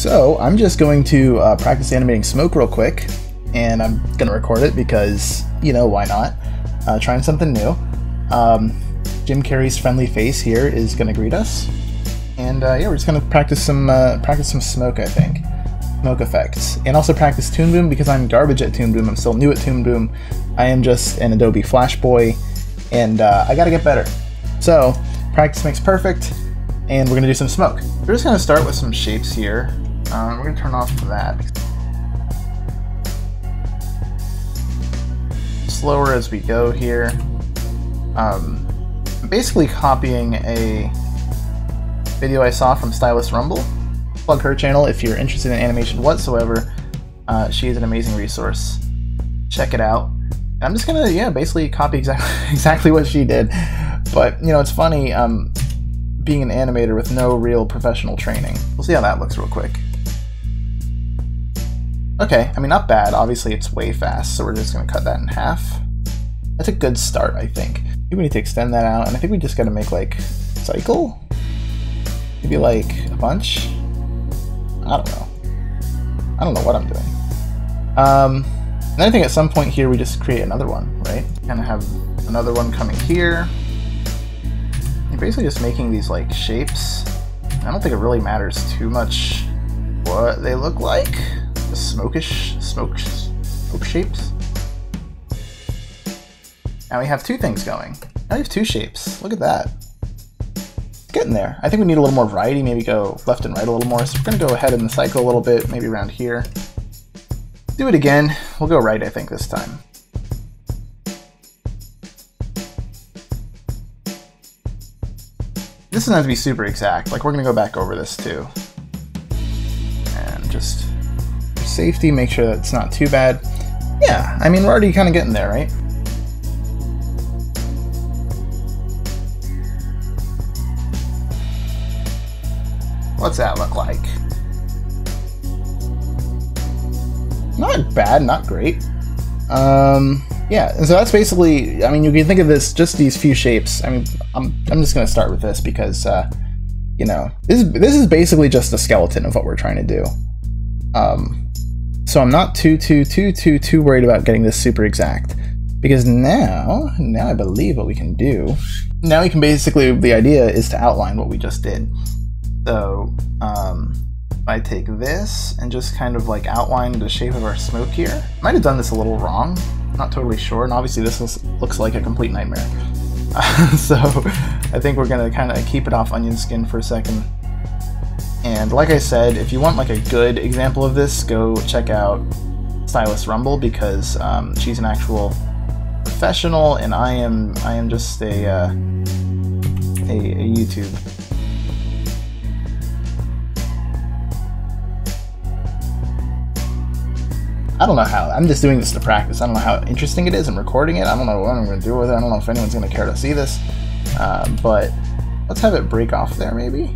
So I'm just going to practice animating smoke real quick, and I'm gonna record it because, you know, why not? Trying something new. Jim Carrey's friendly face here is gonna greet us, and yeah, we're just gonna practice some smoke, I think. Smoke effects, and also practice Toon Boom because I'm garbage at Toon Boom. I'm still new at Toon Boom. I am just an Adobe Flash boy, and I gotta get better. So practice makes perfect, and we're gonna do some smoke. We're just gonna start with some shapes here. We're gonna turn off that. Slower as we go here. I'm basically copying a video I saw from Stylist Rumble. Plug her channel if you're interested in animation whatsoever. She is an amazing resource. Check it out. And I'm just gonna, yeah, basically copy exactly what she did. But, you know, it's funny, being an animator with no real professional training. We'll see how that looks real quick. Okay, I mean, not bad. Obviously, it's way fast, so we're just gonna cut that in half. That's a good start, I think. Maybe we need to extend that out, and I think we just gotta make, like, cycle? Maybe, like, a bunch? I don't know. I don't know what I'm doing. And I think at some point here we just create another one, right? Kind of have another one coming here. You're basically just making these like shapes. I don't think it really matters too much what they look like. The smoke shapes. Now we have two things going. Now we have two shapes. Look at that. Getting there. I think we need a little more variety, maybe go left and right a little more, so we're going to go ahead in the cycle a little bit, maybe around here. Do it again. We'll go right, I think, this time. This doesn't have to be super exact, like we're going to go back over this too. And just for safety, make sure that it's not too bad. Yeah, I mean, we're already kind of getting there, right? What's that look like? Not bad, not great. Yeah, and so that's basically, I mean, you can think of this, just these few shapes. I mean, I'm just gonna start with this because, you know, this is basically just a skeleton of what we're trying to do. So I'm not too worried about getting this super exact, because now I believe what we can do. Now we can basically, the idea is to outline what we just did. So, if I take this and just kind of like outline the shape of our smoke here. Might have done this a little wrong, not totally sure, and obviously this looks like a complete nightmare. So, I think we're gonna kind of keep it off onion skin for a second. And like I said, if you want like a good example of this, go check out Stylist Rumble, because she's an actual professional, and I am just a YouTube. I don't know how. I'm just doing this to practice. I don't know how interesting it is. I'm recording it. I don't know what I'm going to do with it. I don't know if anyone's going to care to see this. But let's have it break off there, maybe.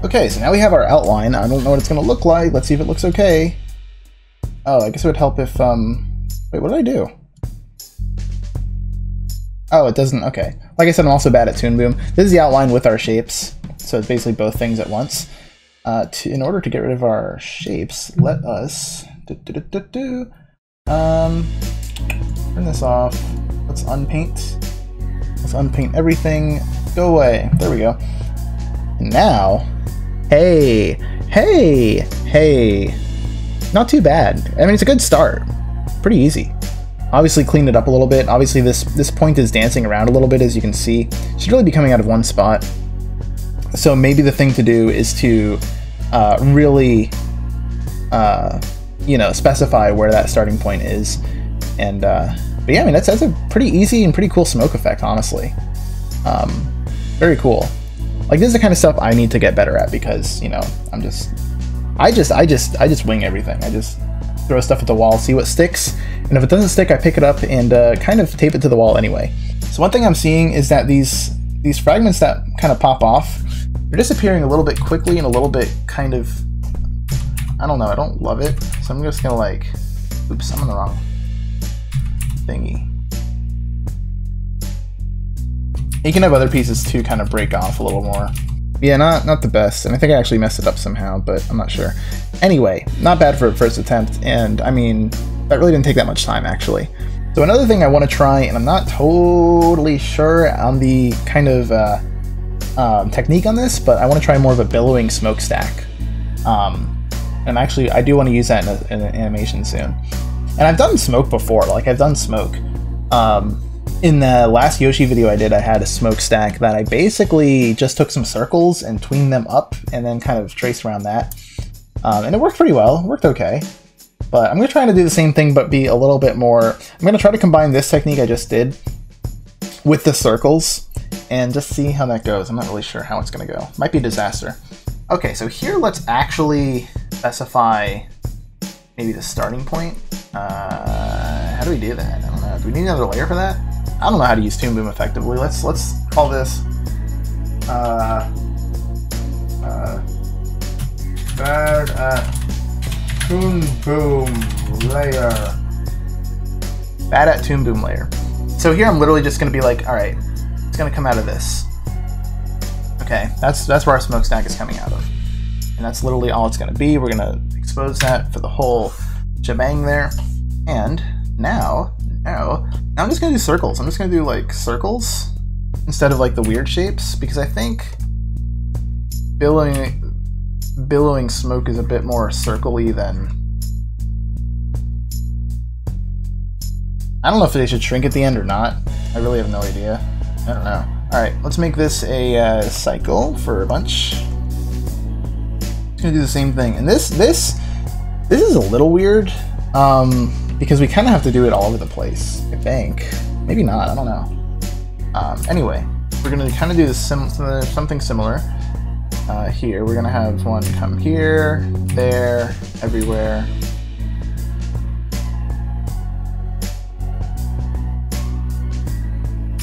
Okay, so now we have our outline. I don't know what it's going to look like. Let's see if it looks okay. Oh, I guess it would help if... Wait, what did I do? Oh, it doesn't... Okay. Like I said, I'm also bad at Toon Boom. This is the outline with our shapes. So it's basically both things at once. In order to get rid of our shapes, let us turn this off. Let's unpaint. Let's unpaint everything. Go away. There we go. And now, hey, not too bad. I mean, it's a good start. Pretty easy. Obviously, cleaned it up a little bit. Obviously, this point is dancing around a little bit, as you can see. Should really be coming out of one spot. So maybe the thing to do is to really, you know, specify where that starting point is. And but yeah, I mean that's a pretty easy and pretty cool smoke effect, honestly. Very cool. Like, this is the kind of stuff I need to get better at, because, you know, I just wing everything. I just throw stuff at the wall, see what sticks, and if it doesn't stick, I pick it up and kind of tape it to the wall anyway. So one thing I'm seeing is that these fragments that kind of pop off, they're disappearing a little bit quickly and a little bit kind of, I don't know, I don't love it. So I'm just gonna like, oops, I'm on the wrong thingy. You can have other pieces too kind of break off a little more. Yeah, not the best, and I think I actually messed it up somehow, but I'm not sure. Anyway, not bad for a first attempt, and I mean, that really didn't take that much time, actually. So another thing I want to try, and I'm not totally sure on the kind of technique on this, but I want to try more of a billowing smoke stack. And actually, I do want to use that in an animation soon. And I've done smoke before, like I've done smoke. In the last Yoshi video I did, I had a smoke stack that I basically just took some circles and tweened them up and then kind of traced around that. And it worked pretty well, it worked okay. But I'm going to try to do the same thing but be a little bit more... I'm going to try to combine this technique I just did with the circles and just see how that goes. I'm not really sure how it's going to go. Might be a disaster. Okay, so here let's actually specify maybe the starting point. How do we do that? I don't know. Do we need another layer for that? I don't know how to use Toon Boom effectively. Let's call this bad at Toon Boom layer. Bad at Toon Boom layer. So here I'm literally just going to be like, all right, it's going to come out of this. Okay, that's where our smokestack is coming out of, and that's literally all it's going to be. We're going to expose that for the whole shebang there, and now I'm just going to do circles. I'm just going to do like circles instead of like the weird shapes, because I think billowing smoke is a bit more circle-y than... I don't know if they should shrink at the end or not. I really have no idea. I don't know. Alright, let's make this a cycle for a bunch. Just gonna do the same thing. And this is a little weird, because we kind of have to do it all over the place, I think. Maybe not, I don't know. Anyway, we're gonna kind of do this something similar. Here, we're gonna have one come here, there, everywhere.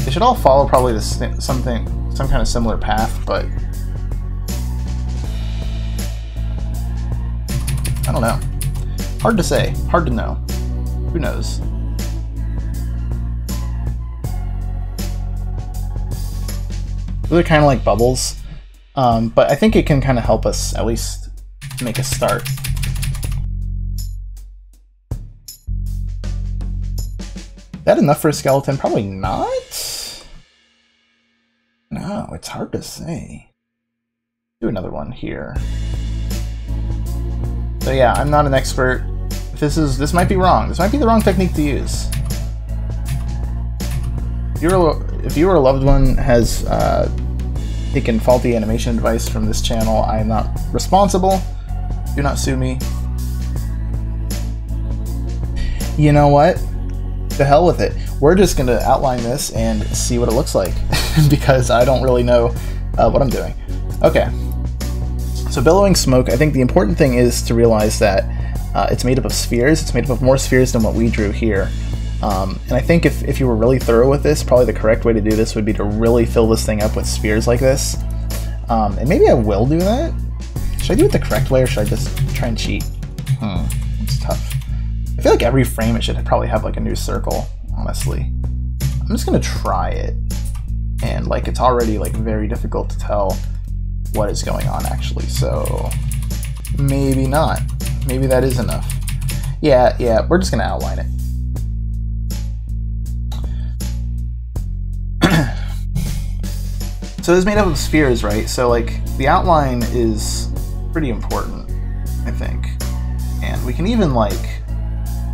They should all follow probably some kind of similar path, but I don't know. Hard to say. Hard to know. Who knows? Those are kind of like bubbles, but I think it can kind of help us at least make a start. Is that enough for a skeleton? Probably not. No, it's hard to say. Do another one here. So yeah, I'm not an expert. This might be wrong. This might be the wrong technique to use. If you or a loved one has taken faulty animation advice from this channel, I am not responsible. Do not sue me. You know what? To hell with it. We're just going to outline this and see what it looks like, because I don't really know what I'm doing. Okay. So billowing smoke, I think the important thing is to realize that it's made up of spheres. It's made up of more spheres than what we drew here. And I think if you were really thorough with this, probably the correct way to do this would be to really fill this thing up with spheres like this. And maybe I will do that. Should I do it the correct way, or should I just try and cheat? It's tough. I feel like every frame it should probably have like a new circle, honestly. I'm just gonna try it. And like it's already like very difficult to tell what is going on actually, so maybe not. Maybe that is enough. Yeah, we're just gonna outline it. So it's made up of spheres, right? So like the outline is pretty important, I think. And we can even like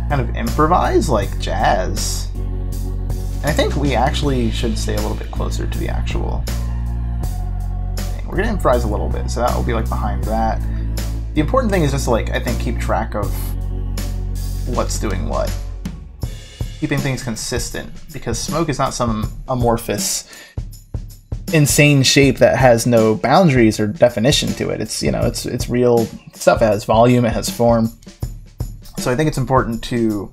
kind of improvise like jazz. And I think we actually should stay a little bit closer to the actual thing. We're gonna improvise a little bit, so that will be like behind that. The important thing is just to like, I think, keep track of what's doing what. Keeping things consistent, because smoke is not some amorphous, insane shape that has no boundaries or definition to it. It's, you know, it's real stuff. It has volume, it has form. So I think it's important to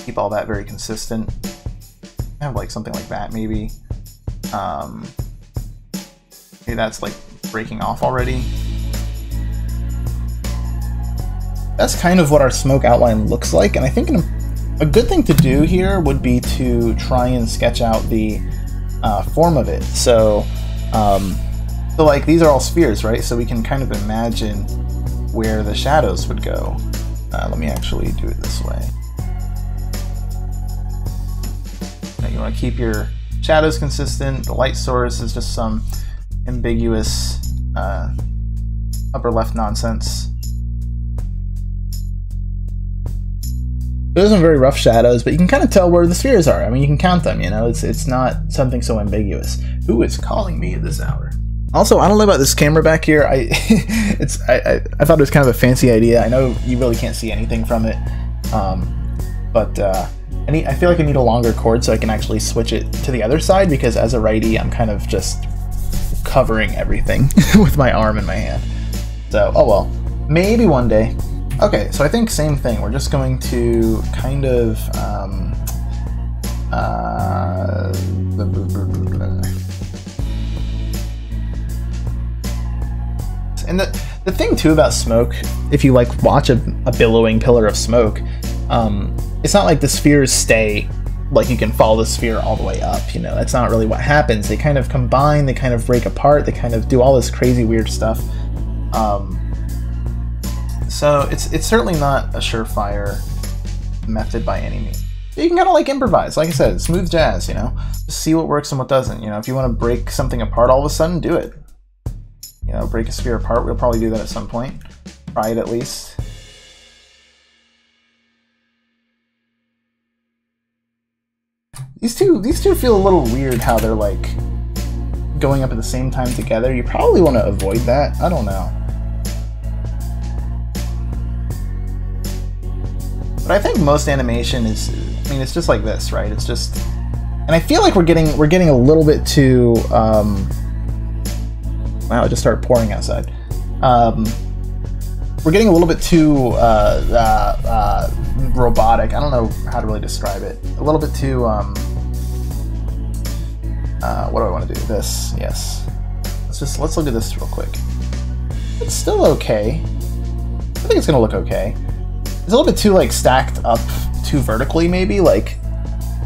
keep all that very consistent. Have like something like that, maybe. Maybe that's like breaking off already. That's kind of what our smoke outline looks like, and I think a good thing to do here would be to try and sketch out the form of it. So like these are all spheres, right? So we can kind of imagine where the shadows would go. Let me actually do it this way. Now you want to keep your shadows consistent. The light source is just some ambiguous upper left nonsense. There's some very rough shadows, but you can kind of tell where the spheres are. I mean, you can count them, you know? It's not something so ambiguous. Who is calling me at this hour? Also, I don't know about this camera back here. I thought it was kind of a fancy idea. I know you really can't see anything from it, but I feel like I need a longer cord so I can actually switch it to the other side, because as a righty, I'm kind of just covering everything with my arm and my hand. So, oh well, maybe one day. Okay, so I think same thing. We're just going to kind of and the thing too about smoke, if you like watch a billowing pillar of smoke, it's not like the spheres stay, like you can follow the sphere all the way up, you know. That's not really what happens. They kind of combine, they kind of break apart, they kind of do all this crazy weird stuff. So it's certainly not a surefire method by any means. You can kind of like improvise, like I said, smooth jazz, you know. Just see what works and what doesn't. You know, if you want to break something apart all of a sudden, do it. You know, break a sphere apart. We'll probably do that at some point. Try it at least. These two feel a little weird how they're like going up at the same time together. You probably want to avoid that. I don't know. But I think most animation is, I mean, it's just like this, right? It's just, and I feel like we're getting a little bit too, wow, it just started pouring outside. We're getting a little bit too robotic. I don't know how to really describe it. A little bit too, what do I want to do? This, yes. Let's look at this real quick. It's still okay. I think it's gonna look okay. It's a little bit too like stacked up too vertically, maybe. Like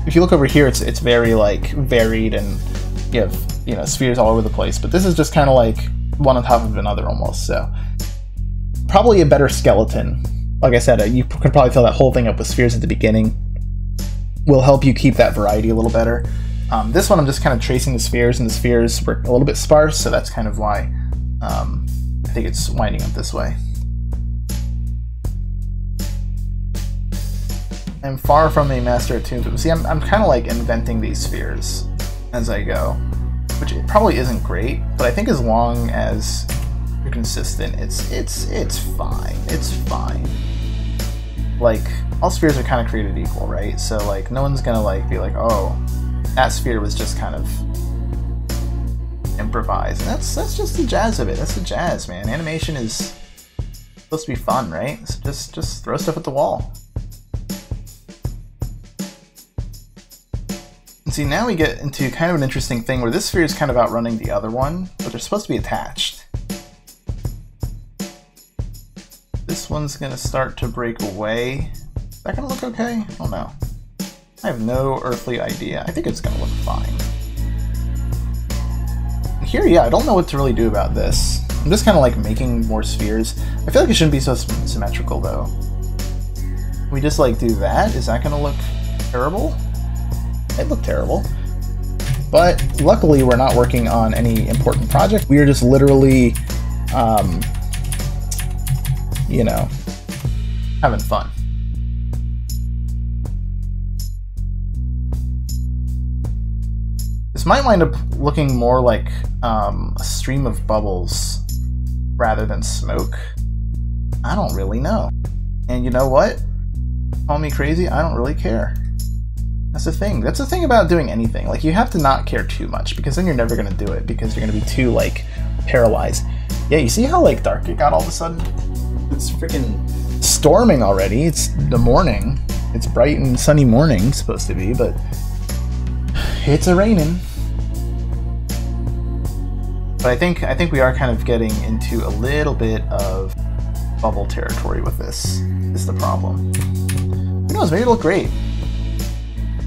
if you look over here, it's very like varied and you have, you know, spheres all over the place. But this is just kind of like one on top of another almost. So probably a better skeleton. Like I said, you could probably fill that whole thing up with spheres at the beginning. Will help you keep that variety a little better. This one I'm just kind of tracing the spheres, and the spheres were a little bit sparse, so that's kind of why I think it's winding up this way. I'm far from a master at tunes. See, I'm kind of like inventing these spheres as I go, which it probably isn't great, but I think as long as you're consistent, it's fine. It's fine. Like, all spheres are kind of created equal, right? So like, no one's gonna like be like, oh, that sphere was just kind of improvised. And that's just the jazz of it. That's the jazz, man. Animation is supposed to be fun, right? So just throw stuff at the wall. And see, now we get into kind of an interesting thing where this sphere is kind of outrunning the other one, but they're supposed to be attached. This one's gonna start to break away. Is that gonna look okay? I don't know. I have no earthly idea. I think it's gonna look fine. And here, yeah, I don't know what to really do about this. I'm just kind of like making more spheres. I feel like it shouldn't be so symmetrical though. We just like do that? Is that gonna look terrible? It looked terrible. But luckily we're not working on any important project. We are just literally, you know, having fun. This might wind up looking more like a stream of bubbles rather than smoke. I don't really know. And you know what? Call me crazy, I don't really care. That's the thing. That's the thing about doing anything. Like, you have to not care too much, because then you're never going to do it, because you're going to be too, like, paralyzed. Yeah, you see how, like, dark it got all of a sudden? It's freaking storming already. It's the morning. It's bright and sunny morning, supposed to be, but it's a-raining. But I think we are kind of getting into a little bit of bubble territory with this. Is the problem. Who knows? Maybe it'll look great.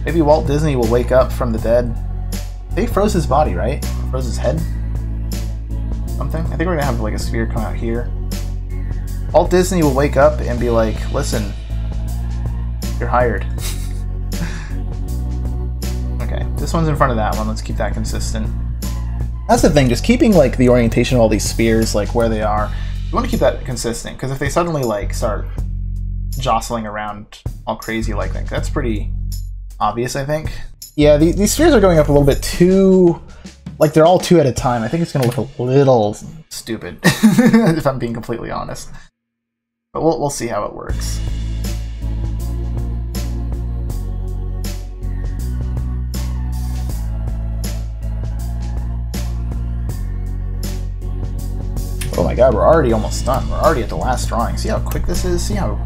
Maybe Walt Disney will wake up from the dead They froze his body, right? Froze his head? Something? I think we're gonna have like a sphere come out here. Walt Disney will wake up and be like, listen, you're hired. Okay, this one's in front of that one. Let's keep that consistent. That's the thing, just keeping like the orientation of all these spheres, like where they are. You want to keep that consistent, because if they suddenly like start jostling around all crazy like that, that's pretty obvious, I think. Yeah, these spheres are going up a little bit too, like they're all two at a time. I think it's going to look a little stupid, if I'm being completely honest. But we'll see how it works. Oh my god, we're already almost done. We're already at the last drawing. See how quick this is? See how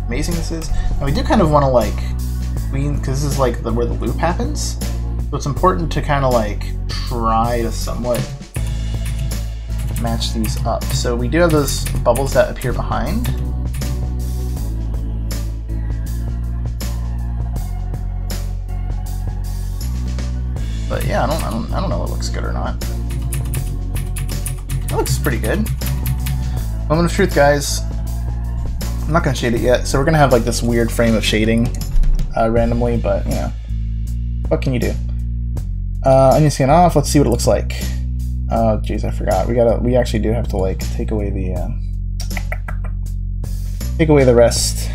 amazing this is? And we do kind of want to like, because this is like where the loop happens. So it's important to kind of like try to somewhat match these up. So we do have those bubbles that appear behind. But yeah, I don't know if it looks good or not. It looks pretty good. Moment of truth, guys. I'm not gonna shade it yet, so we're gonna have like this weird frame of shading randomly, but you know, what can you do? Onion skin off. Let's see what it looks like. Oh, jeez, I forgot. We actually do have to like take away the rest.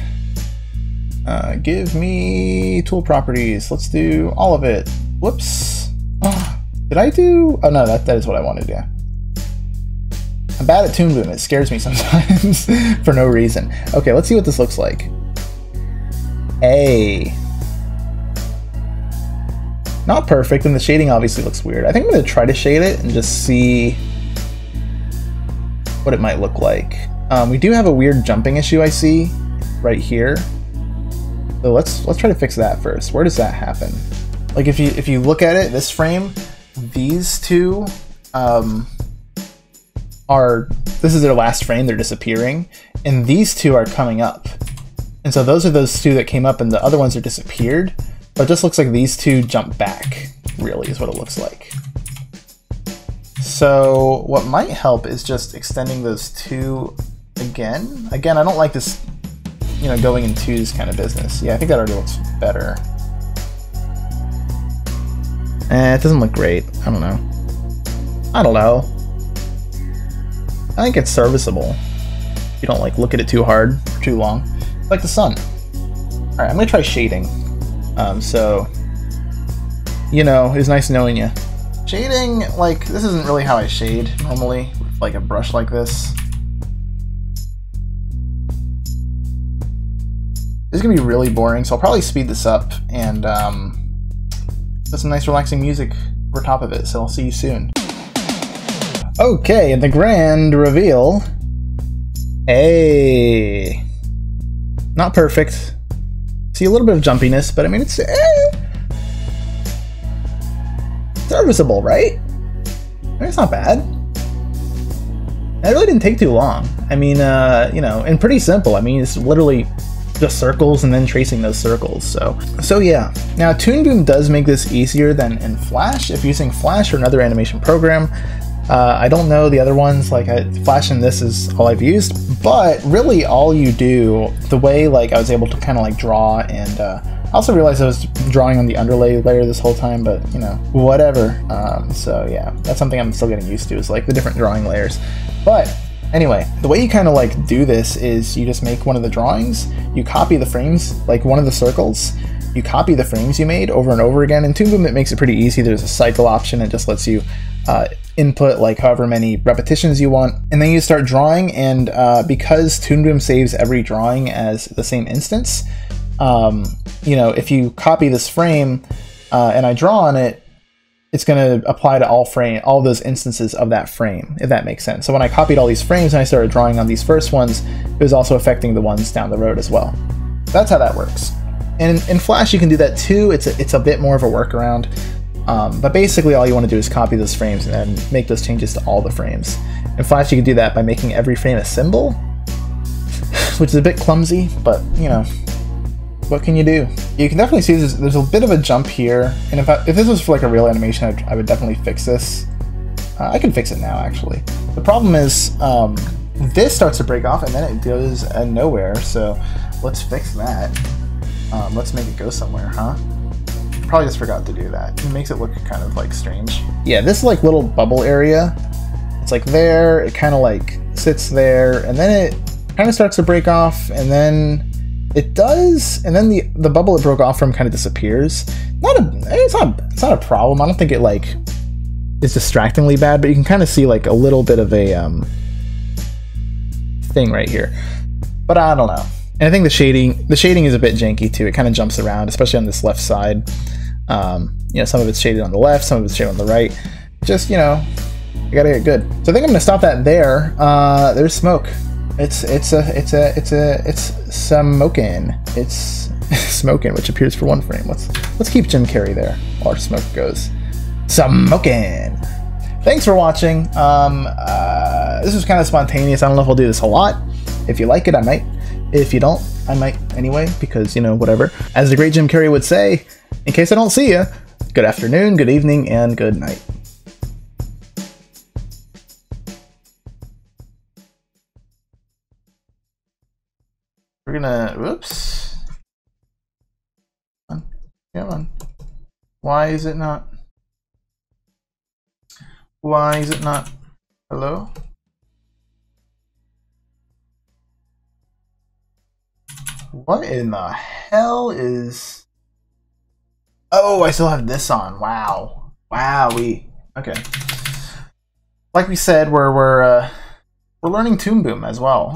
Give me tool properties. Let's do all of it. Whoops. Oh, did I do? Oh no, that is what I wanted. Yeah. I'm bad at Toon Boom. It scares me sometimes for no reason. Okay, let's see what this looks like. Hey. Not perfect, and the shading obviously looks weird. I think I'm going to try to shade it and just see what it might look like. We do have a weird jumping issue I see right here. So let's try to fix that first. Where does that happen? Like if you look at it, this frame, these two this is their last frame, they're disappearing, and these two are coming up. And so those are those two that came up and the other ones are disappeared, but it just looks like these two jump back, really, is what it looks like. So what might help is just extending those two again. Again, I don't like this, you know, going in twos kind of business. Yeah, I think that already looks better. It doesn't look great. I don't know. I think it's serviceable. If you don't like look at it too hard for too long. It's like the sun. Alright, I'm gonna try shading. So, you know, it was nice knowing you. Shading, like, this isn't really how I shade normally, with like a brush like this. This is gonna be really boring, so I'll probably speed this up and put some nice relaxing music over top of it, so I'll see you soon. Okay, and the grand reveal. Hey. Not perfect. See a little bit of jumpiness, but I mean, it's serviceable, right? I mean, it's not bad. It really didn't take too long. I mean, you know, and pretty simple. I mean, it's literally just circles and then tracing those circles. So yeah. Now, Toon Boom does make this easier than in Flash. If using Flash or another animation program, I don't know the other ones, like Flash and this is all I've used, but really all you do, the way like I was able to kind of like draw, and I also realized I was drawing on the underlay layer this whole time, but you know, whatever. So yeah, that's something I'm still getting used to, is like the different drawing layers. But anyway, the way you kind of like do this is you just make one of the drawings, you copy the frames, like one of the circles, you copy the frames you made over and over again. In Toon Boom, it makes it pretty easy. There's a cycle option. It just lets you input like however many repetitions you want, and then you start drawing. And because Toon Boom saves every drawing as the same instance, you know, if you copy this frame and I draw on it, it's going to apply to all those instances of that frame, if that makes sense. So when I copied all these frames and I started drawing on these first ones, it was also affecting the ones down the road as well. That's how that works. And in Flash, you can do that too. It's a bit more of a workaround. But basically all you want to do is copy those frames and then make those changes to all the frames. In Flash, you can do that by making every frame a symbol, which is a bit clumsy, but you know, what can you do? You can definitely see there's a bit of a jump here, and if this was for like a real animation, I would definitely fix this. I can fix it now, actually. The problem is this starts to break off, and then it goes nowhere, so let's fix that. Let's make it go somewhere, huh? Probably just forgot to do that. It makes it look kind of like strange. Yeah, this like little bubble area, it's like there, it kind of like sits there, and then it kind of starts to break off, and then it does, and then the bubble it broke off from kind of disappears. It's not a problem. I don't think it like is distractingly bad, but you can kind of see like a little bit of a thing right here. But I don't know. And I think the shading is a bit janky too. It kind of jumps around, especially on this left side. You know, some of it's shaded on the left, some of it's shaded on the right. Just, you know, you gotta get good. So I think I'm gonna stop that there. There's smoke. It's smoking. It's smoking, which appears for one frame. Let's keep Jim Carrey there while our smoke goes. Smoking. Thanks for watching. This was kind of spontaneous. I don't know if I'll do this a lot. If you like it, I might. If you don't, I might anyway, because, you know, whatever. As the great Jim Carrey would say, in case I don't see you, good afternoon, good evening, and good night. We're gonna, whoops. Come on. Why is it not? Why is it not? Hello? What in the hell is... Oh, I still have this on. Wow. Wow, okay. Like we said, we're learning Toon Boom as well.